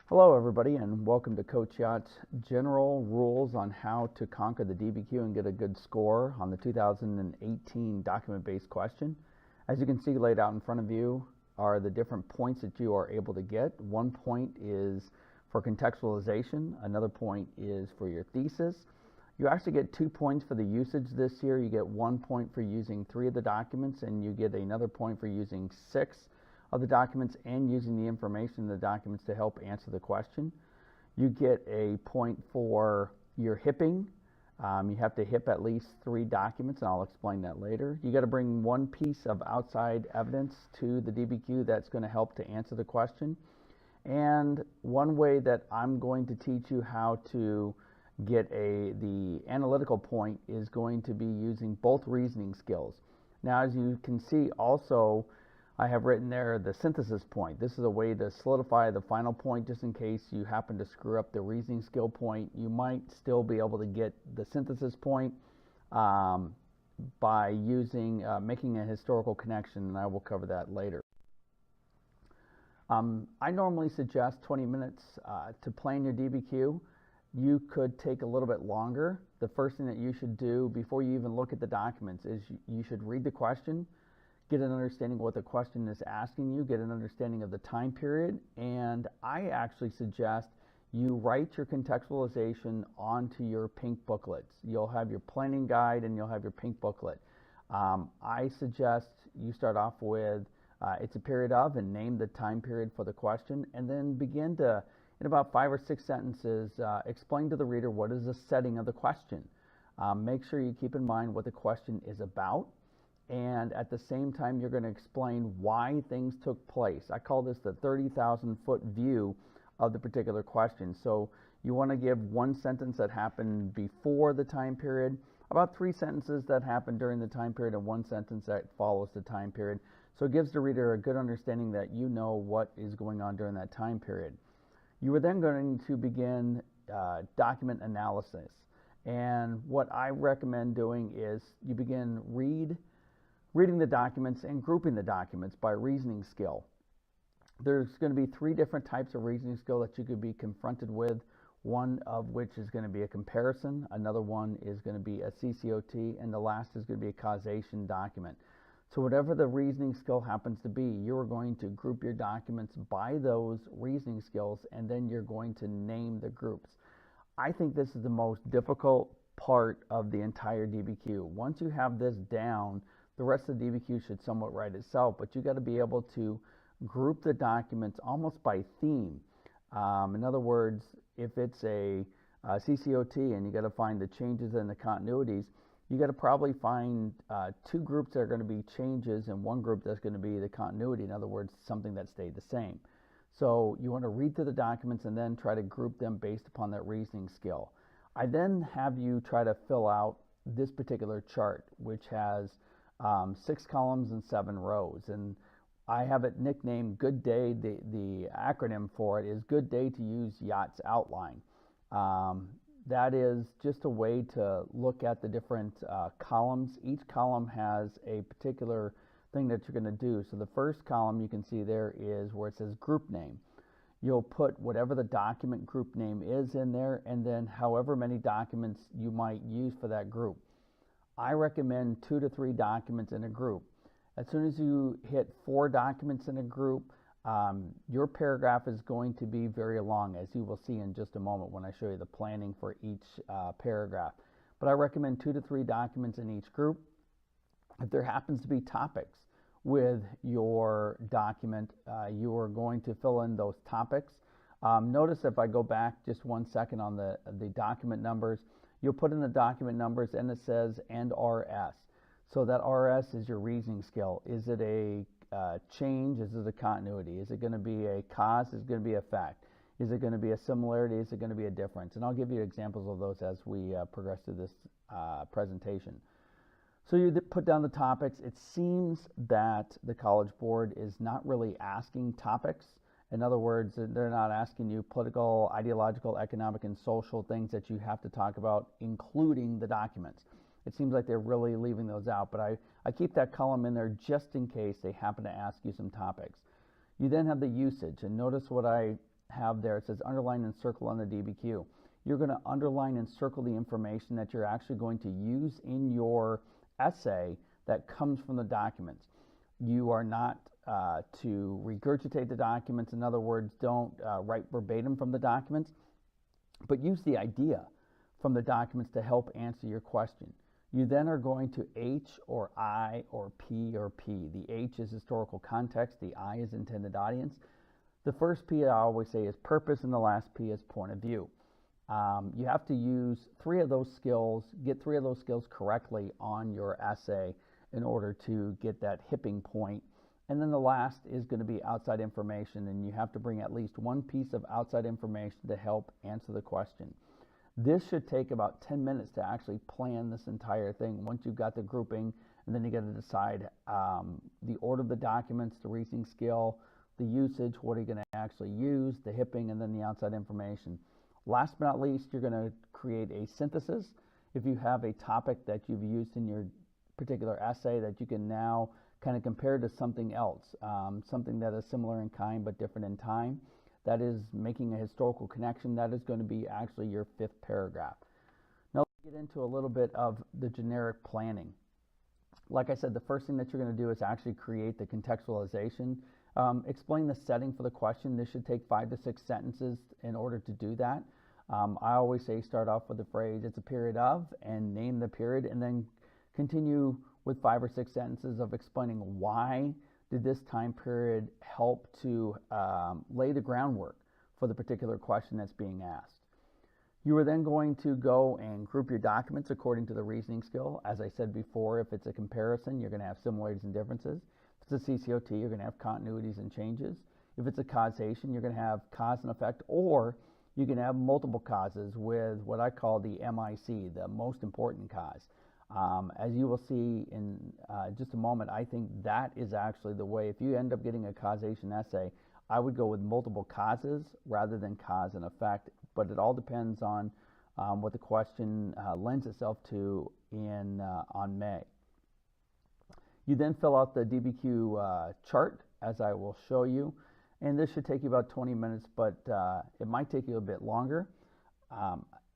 Hello everybody and welcome to Coach Yacht's general rules on how to conquer the DBQ and get a good score on the 2018 document-based question. As you can see laid out in front of you are the different points that you are able to get. 1 point is for contextualization, another point is for your thesis. You actually get 2 points for the usage this year. You get 1 point for using 3 of the documents, and you get another point for using 6 of the documents and using the information in the documents to help answer the question. You get a point for your hipping. You have to hip at least 3 documents, and I'll explain that later. You got to bring 1 piece of outside evidence to the DBQ that's going to help to answer the question. And one way that I'm going to teach you how to get the analytical point is going to be using both reasoning skills. Now, as you can see also, I have written there the synthesis point. This is a way to solidify the final point just in case you happen to screw up the reasoning skill point. You might still be able to get the synthesis point by using making a historical connection, and I will cover that later. I normally suggest 20 minutes to plan your DBQ. You could take a little bit longer. The first thing that you should do before you even look at the documents is you should read the question, get an understanding of what the question is asking you, get an understanding of the time period, and I actually suggest you write your contextualization onto your pink booklets. You'll have your planning guide and you'll have your pink booklet. I suggest you start off with it's a period of and name the time period for the question, and then begin to, in about 5 or 6 sentences, explain to the reader what is the setting of the question. Make sure you keep in mind what the question is about, and at the same time you're going to explain why things took place. I call this the 30,000 foot view of the particular question. So you want to give 1 sentence that happened before the time period, about 3 sentences that happened during the time period, and 1 sentence that follows the time period. So it gives the reader a good understanding that you know what is going on during that time period. You are then going to begin document analysis, and what I recommend doing is you begin reading the documents and grouping the documents by reasoning skill. There's going to be 3 different types of reasoning skill that you could be confronted with, one of which is going to be a comparison, another one is going to be a CCOT, and the last is going to be a causation document. So whatever the reasoning skill happens to be, you're going to group your documents by those reasoning skills, and then you're going to name the groups. I think this is the most difficult part of the entire DBQ. Once you have this down, the rest of the DBQ should somewhat write itself, but you got to be able to group the documents almost by theme. In other words, if it's a CCOT and you got to find the changes and the continuities, you got to probably find 2 groups that are going to be changes and 1 group that's going to be the continuity. In other words, something that stayed the same. So you want to read through the documents and then try to group them based upon that reasoning skill. I then have you try to fill out this particular chart, which has 6 columns and 7 rows, and I have it nicknamed Good Day. The acronym for it is Good Day to Use Yacht's Outline. That is just a way to look at the different columns. Each column has a particular thing that you're going to do. So the first column you can see there is where it says group name. You'll put whatever the document group name is in there, and then however many documents you might use for that group. I recommend 2 to 3 documents in a group. As soon as you hit 4 documents in a group, your paragraph is going to be very long, as you will see in just a moment when I show you the planning for each paragraph. But I recommend 2 to 3 documents in each group. If there happens to be topics with your document, you are going to fill in those topics. Notice if I go back just 1 second on the document numbers, you'll put in the document numbers and it says and RS. So that RS is your reasoning skill. Is it a change? Is it a continuity? Is it going to be a cause? Is it going to be a fact? Is it going to be a similarity? Is it going to be a difference? And I'll give you examples of those as we progress through this presentation. So you put down the topics. It seems that the College Board is not really asking topics. In other words, they're not asking you political, ideological, economic, and social things that you have to talk about, including the documents. It seems like they're really leaving those out, but I keep that column in there just in case they happen to ask you some topics. You then have the usage, and notice what I have there, it says underline and circle on the DBQ. You're going to underline and circle the information that you're actually going to use in your essay that comes from the documents. You are not to regurgitate the documents. In other words, don't write verbatim from the documents, but use the idea from the documents to help answer your question. You then are going to H or I or P or P. The H is historical context, the I is intended audience. The first P I always say is purpose, and the last P is point of view. You have to use 3 of those skills, get 3 of those skills correctly on your essay in order to get that hipping point. And then the last is going to be outside information, and you have to bring at least 1 piece of outside information to help answer the question. This should take about 10 minutes to actually plan this entire thing. Once you've got the grouping, and then you got to decide the order of the documents, the reasoning skill, the usage, what are you going to actually use, the hipping, and then the outside information. Last but not least, you're going to create a synthesis. If you have a topic that you've used in your particular essay that you can now kind of compare to something else, something that is similar in kind but different in time, that is making a historical connection, that is going to be actually your 5th paragraph. Now let's get into a little bit of the generic planning. Like I said, the first thing that you're going to do is actually create the contextualization. Explain the setting for the question. This should take 5 to 6 sentences in order to do that. I always say start off with the phrase, it's a period of, and name the period, and then continue with 5 or 6 sentences of explaining why did this time period help to lay the groundwork for the particular question that's being asked. You are then going to go and group your documents according to the reasoning skill. As I said before, if it's a comparison, you're going to have similarities and differences. If it's a CCOT, you're going to have continuities and changes. If it's a causation, you're going to have cause and effect, or you can have multiple causes with what I call the MIC, the most important cause. As you will see in just a moment, I think that is actually the way. If you end up getting a causation essay, I would go with multiple causes rather than cause and effect, but it all depends on what the question lends itself to on May. You then fill out the DBQ chart, as I will show you, and this should take you about 20 minutes, but it might take you a bit longer.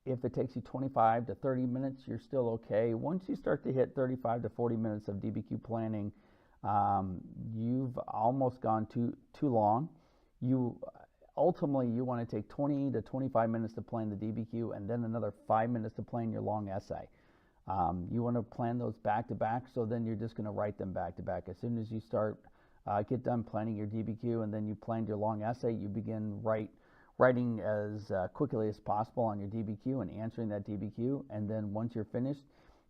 If it takes you 25 to 30 minutes, you're still okay. Once you start to hit 35 to 40 minutes of DBQ planning, you've almost gone too long. Ultimately, you want to take 20 to 25 minutes to plan the DBQ, and then another 5 minutes to plan your long essay. You want to plan those back to back, so then you're just going to write them back to back. As soon as you get done planning your DBQ and then you planned your long essay, you begin writing as quickly as possible on your DBQ and answering that DBQ. And then once you're finished,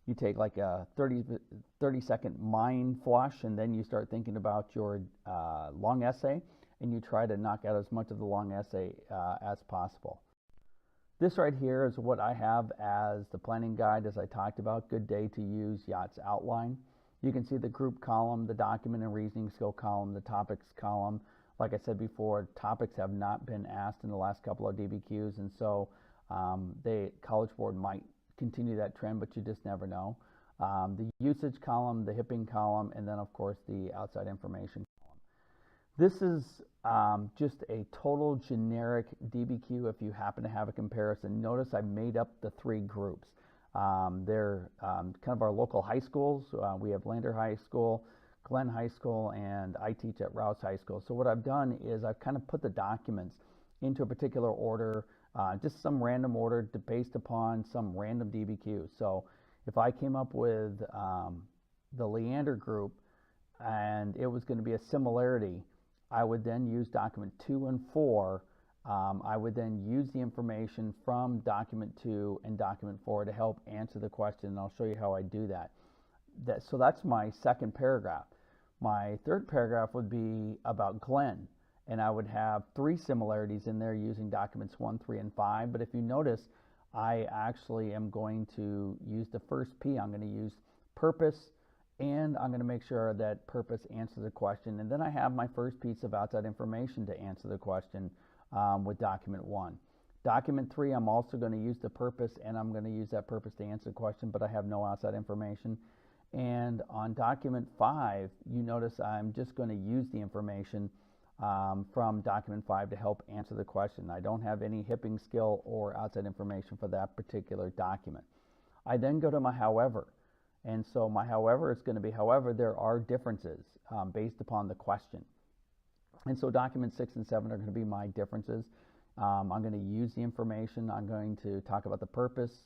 you take like a 30-second mind flush, and then you start thinking about your long essay, and you try to knock out as much of the long essay as possible. This right here is what I have as the planning guide, as I talked about. Good day to use Yacht's outline. You can see the group column, the document and reasoning skill column, the topics column. Like I said before, topics have not been asked in the last couple of DBQs, and so the College Board might continue that trend, but you just never know. The usage column, the hipping column, and then of course the outside information column. This is just a total generic DBQ if you happen to have a comparison. Notice I made up the 3 groups. They're kind of our local high schools. We have Lander High School, Glenn High School, and I teach at Rouse High School. So what I've done is I've kind of put the documents into a particular order, just some random order based upon some random DBQ. So if I came up with the Leander group and it was going to be a similarity, I would then use document 2 and 4. I would then use the information from document 2 and document 4 to help answer the question, and I'll show you how I do that. So that's my 2nd paragraph. My 3rd paragraph would be about Glenn, and I would have 3 similarities in there using documents 1, 3, and 5. But if you notice, I actually am going to use the first P. I'm going to use purpose, and I'm going to make sure that purpose answers the question. And then I have my first piece of outside information to answer the question with document 1. Document 3, I'm also going to use the purpose, and I'm going to use that purpose to answer the question, but I have no outside information. And on document 5, you notice I'm just going to use the information. from document 5 to help answer the question. I don't have any hipping skill or outside information for that particular document. I then go to my however. And so my however is going to be, however, there are differences based upon the question. And so documents 6 and 7 are going to be my differences. I'm going to use the information. I'm going to talk about the purpose.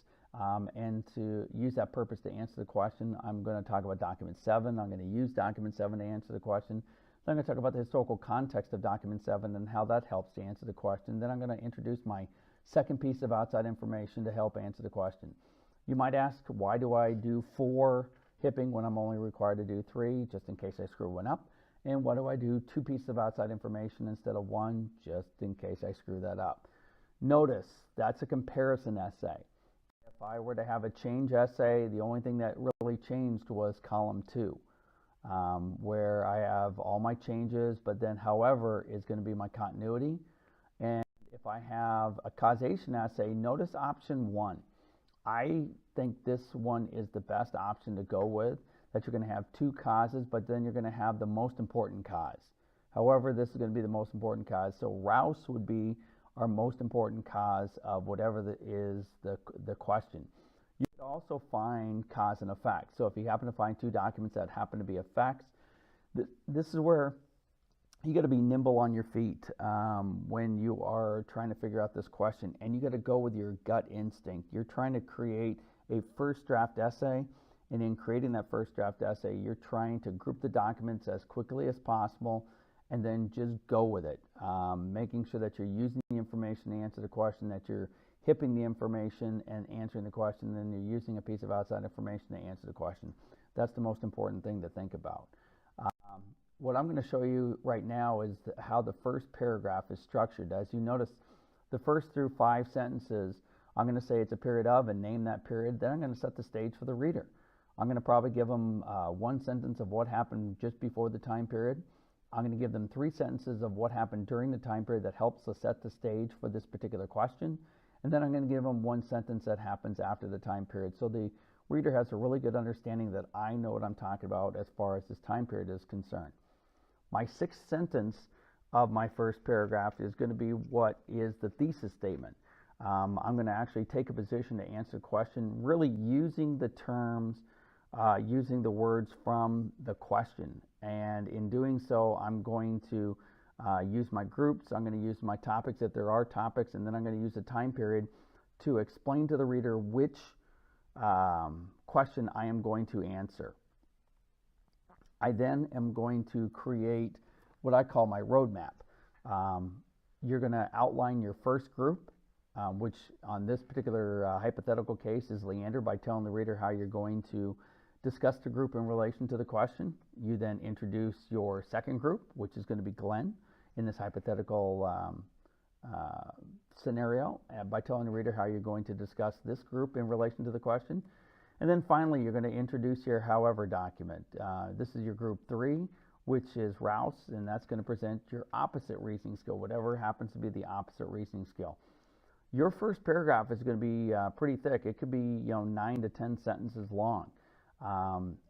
And to use that purpose to answer the question, I'm going to talk about document 7. I'm going to use document 7 to answer the question. Then I'm going to talk about the historical context of document 7 and how that helps to answer the question. Then I'm going to introduce my second piece of outside information to help answer the question. You might ask, why do I do 4 hipping when I'm only required to do 3, just in case I screw one up? And why do I do 2 pieces of outside information instead of 1, just in case I screw that up? Notice, that's a comparison essay. If I were to have a change essay, the only thing that really changed was column 2, where I have all my changes, but then however is going to be my continuity. And if I have a causation essay, notice option 1. I think this one is the best option to go with, that you're going to have 2 causes, but then you're going to have the most important cause. However, this is going to be the most important cause. So Rouse would be our most important cause of whatever is the question. You could also find cause and effect. So if you happen to find 2 documents that happen to be effects, this is where you got to be nimble on your feet when you are trying to figure out this question, and you got to go with your gut instinct. You're trying to create a first draft essay, and in creating that first draft essay, you're trying to group the documents as quickly as possible and then just go with it, making sure that you're using the information to answer the question, that you're hipping the information and answering the question, and then you're using a piece of outside information to answer the question. That's the most important thing to think about. What I'm going to show you right now is how the first paragraph is structured. As you notice, the first through 5 sentences, I'm going to say it's a period of and name that period. Then I'm going to set the stage for the reader. I'm going to probably give them 1 sentence of what happened just before the time period. I'm going to give them 3 sentences of what happened during the time period that helps to set the stage for this particular question. And then I'm going to give them 1 sentence that happens after the time period. So the reader has a really good understanding that I know what I'm talking about as far as this time period is concerned. My 6th sentence of my first paragraph is going to be what is the thesis statement. I'm going to actually take a position to answer the question, really using the terms, using the words from the question. And in doing so, I'm going to use my groups, I'm going to use my topics if there are topics, and then I'm going to use the time period to explain to the reader which question I am going to answer. I then am going to create what I call my roadmap. You're going to outline your first group, which on this particular hypothetical case is Leander, by telling the reader how you're going to discuss the group in relation to the question. You then introduce your second group, which is going to be Glenn in this hypothetical scenario, by telling the reader how you're going to discuss this group in relation to the question. And then finally, you're going to introduce your however document. This is your group 3, which is Rouse, and that's going to present your opposite reasoning skill, whatever happens to be the opposite reasoning skill. Your first paragraph is going to be pretty thick. It could be 9 to 10 sentences long.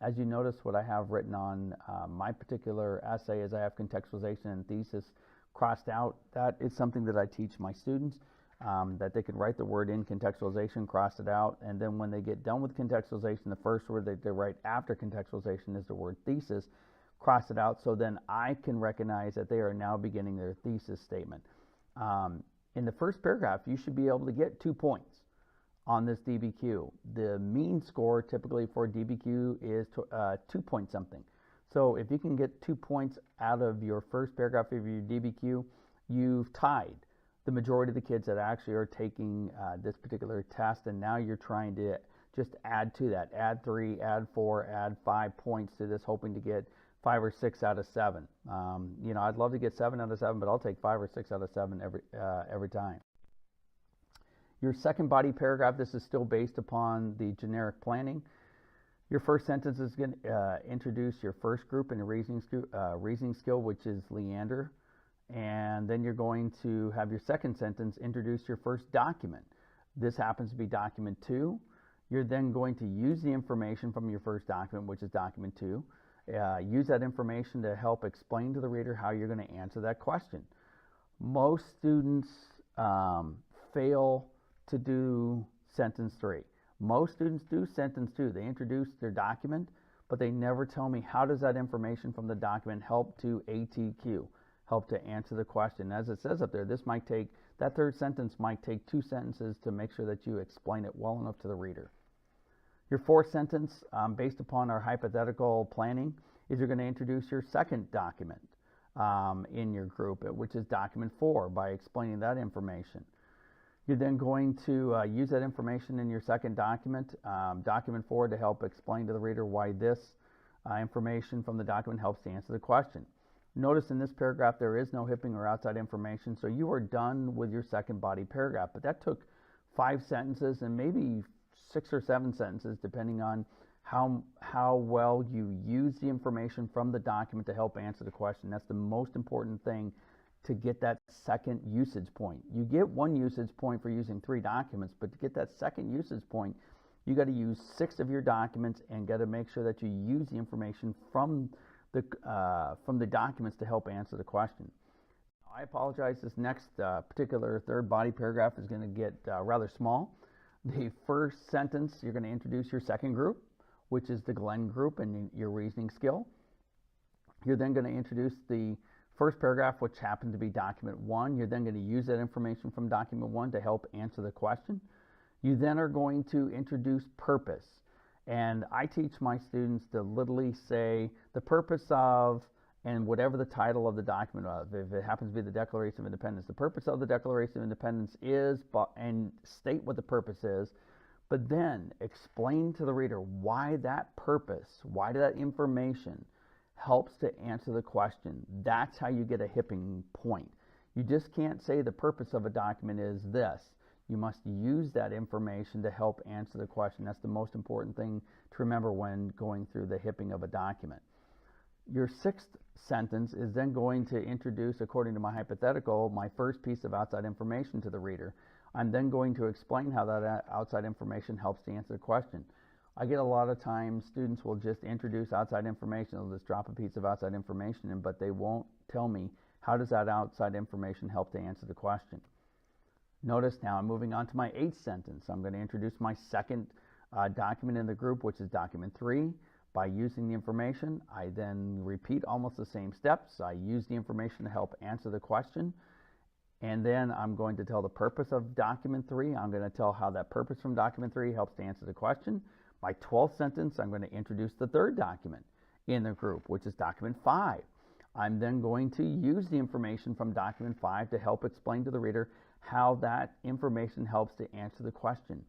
As you notice, what I have written on my particular essay is I have contextualization and thesis crossed out. That is something that I teach my students, that they can write the word in contextualization, cross it out, and then when they get done with contextualization, the first word that they write after contextualization is the word thesis, cross it out, so then I can recognize that they are now beginning their thesis statement. In the first paragraph, you should be able to get 2 points on this DBQ. The mean score typically for DBQ is 2 point something. So if you can get 2 points out of your first paragraph of your DBQ, you've tied the majority of the kids that actually are taking this particular test, and now you're trying to just add to that. Add 3, add 4, add 5 points to this, hoping to get 5 or 6 out of 7. I'd love to get 7 out of 7, but I'll take 5 or 6 out of 7 every time. Your second body paragraph, this is still based upon the generic planning. Your first sentence is going to introduce your first group in a reasoning skill, which is Leander. And then you're going to have your second sentence introduce your first document. This happens to be document 2. You're then going to use the information from your first document, which is document 2. use that information to help explain to the reader how you're going to answer that question. Most students fail to do sentence 3. Most students do sentence 2. They introduce their document, but they never tell me how does that information from the document help to ATQ, help to answer the question. As it says up there, that third sentence might take 2 sentences to make sure that you explain it well enough to the reader. Your fourth sentence, based upon our hypothetical planning, is you're going to introduce your second document in your group, which is document 4, by explaining that information. You're then going to use that information in your second document, document 4, to help explain to the reader why this information from the document helps to answer the question. Notice in this paragraph there is no hipping or outside information, so you are done with your second body paragraph. But that took 5 sentences and maybe 6 or 7 sentences, depending on how well you use the information from the document to help answer the question. That's the most important thing, to get that second usage point. You get 1 usage point for using 3 documents, but to get that second usage point, you got to use 6 of your documents and got to make sure that you use the information from the documents to help answer the question. I apologize, this next particular third body paragraph is going to get rather small. The first sentence, you're going to introduce your second group, which is the Glenn group and your reasoning skill. You're then going to introduce the first paragraph, which happened to be document 1. You're then going to use that information from document 1 to help answer the question. You then are going to introduce purpose. And I teach my students to literally say the purpose of, and whatever the title of the document of, if it happens to be the Declaration of Independence, the purpose of the Declaration of Independence is, and state what the purpose is, but then explain to the reader why that purpose, why that information helps to answer the question. That's how you get a hipping point. You just can't say the purpose of a document is this. You must use that information to help answer the question. That's the most important thing to remember when going through the hipping of a document. Your sixth sentence is then going to introduce, according to my hypothetical, my first piece of outside information to the reader. I'm then going to explain how that outside information helps to answer the question. I get a lot of times students will just introduce outside information. They'll just drop a piece of outside information in, but they won't tell me how does that outside information help to answer the question. Notice now I'm moving on to my 8th sentence. I'm going to introduce my second document in the group, which is document 3. By using the information, I then repeat almost the same steps. I use the information to help answer the question. And then I'm going to tell the purpose of document 3. I'm going to tell how that purpose from document 3 helps to answer the question. My 12th sentence, I'm going to introduce the third document in the group, which is document 5. I'm then going to use the information from document 5 to help explain to the reader how that information helps to answer the question.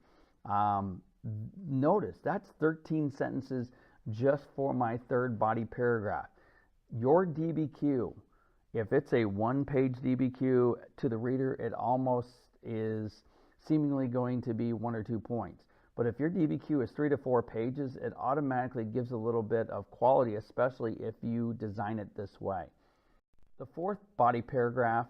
Notice that's 13 sentences just for my third body paragraph. Your DBQ, if it's a 1-page DBQ to the reader, it almost is seemingly going to be 1 or 2 points. But if your DBQ is 3 to 4 pages, it automatically gives a little bit of quality, especially if you design it this way. The fourth body paragraph,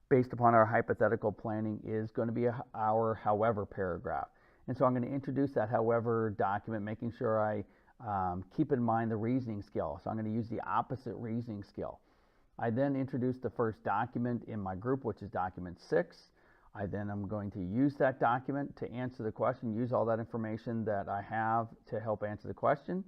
based upon our hypothetical planning, is going to be our however paragraph. And so I'm going to introduce that however document, making sure I keep in mind the reasoning skill. So I'm going to use the opposite reasoning skill. I then introduce the first document in my group, which is document 6. I then am going to use that document to answer the question, use all that information that I have to help answer the question.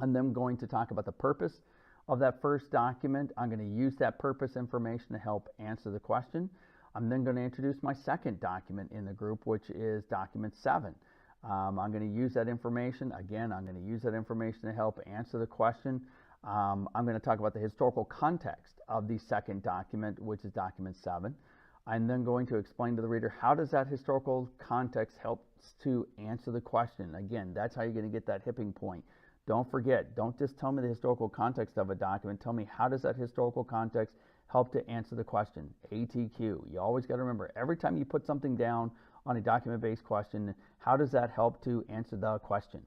And then I'm going to talk about the purpose of that first document. I'm going to use that purpose information to help answer the question. I'm then going to introduce my second document in the group, which is document 7. I'm going to use that information. Again, I'm going to use that information to help answer the question. I'm going to talk about the historical context of the second document, which is document 7. I'm then going to explain to the reader how does that historical context help to answer the question. Again, that's how you're going to get that hipping point. Don't forget, don't just tell me the historical context of a document. Tell me how does that historical context help to answer the question. ATQ. You always got to remember, every time you put something down on a document-based question, how does that help to answer the question?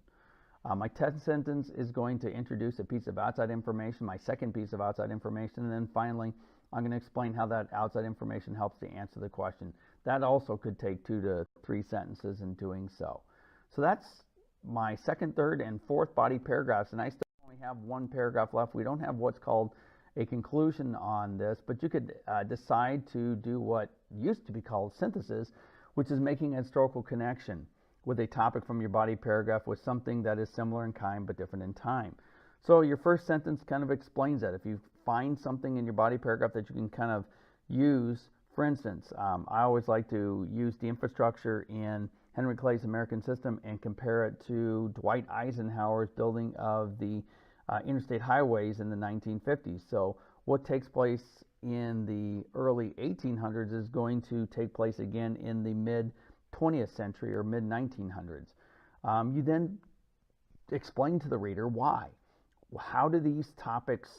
My 10th sentence is going to introduce a piece of outside information, my second piece of outside information, and then finally I'm going to explain how that outside information helps to answer the question. That also could take 2 to 3 sentences in doing so. So that's my second, third, and fourth body paragraphs, and I still only only have one paragraph left. We don't have what's called a conclusion on this, but you could decide to do what used to be called synthesis, which is making a historical connection with a topic from your body paragraph with something that is similar in kind but different in time. So your first sentence kind of explains that. If you find something in your body paragraph that you can kind of use, for instance, I always like to use the infrastructure in Henry Clay's American System and compare it to Dwight Eisenhower's building of the interstate highways in the 1950s. So what takes place in the early 1800s is going to take place again in the mid 20th century or mid 1900s. You then explain to the reader why. How do these topics,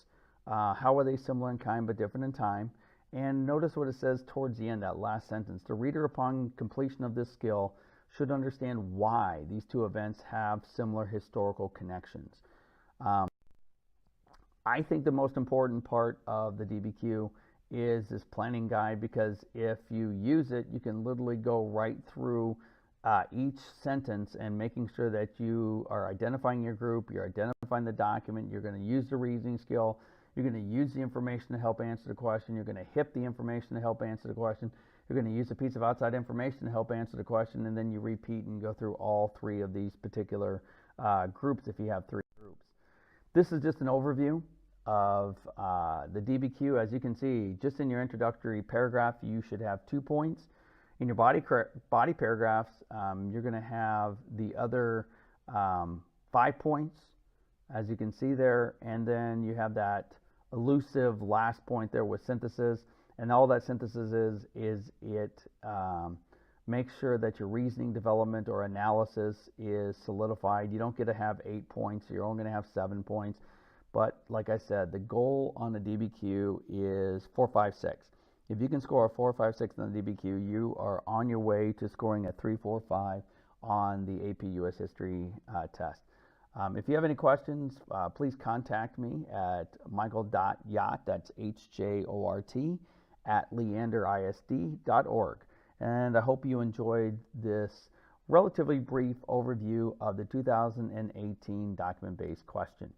how are they similar in kind but different in time? And notice what it says towards the end, that last sentence. The reader, upon completion of this skill, should understand why these two events have similar historical connections. I think the most important part of the DBQ is this planning guide, because if you use it, you can literally go right through each sentence and making sure that you are identifying your group, you're identifying the document, you're going to use the reasoning skill, you're going to use the information to help answer the question, you're going to hit the information to help answer the question, you're going to use a piece of outside information to help answer the question, and then you repeat and go through all three of these particular groups if you have three groups. This is just an overview of the DBQ. As you can see, just in your introductory paragraph, you should have 2 points. In your body paragraphs, you're going to have the other 5 points, as you can see there, and then you have that elusive last point there with synthesis. And all that synthesis is it makes sure that your reasoning development or analysis is solidified. You don't get to have 8 points, you're only going to have 7 points. But like I said, the goal on the DBQ is 4, 5, 6. If you can score a 4, 5, 6 on the DBQ, you are on your way to scoring a 3, 4, 5 on the AP US History test. If you have any questions, please contact me at michael.yacht, that's HJORT, at leanderisd.org. And I hope you enjoyed this relatively brief overview of the 2018 document-based question.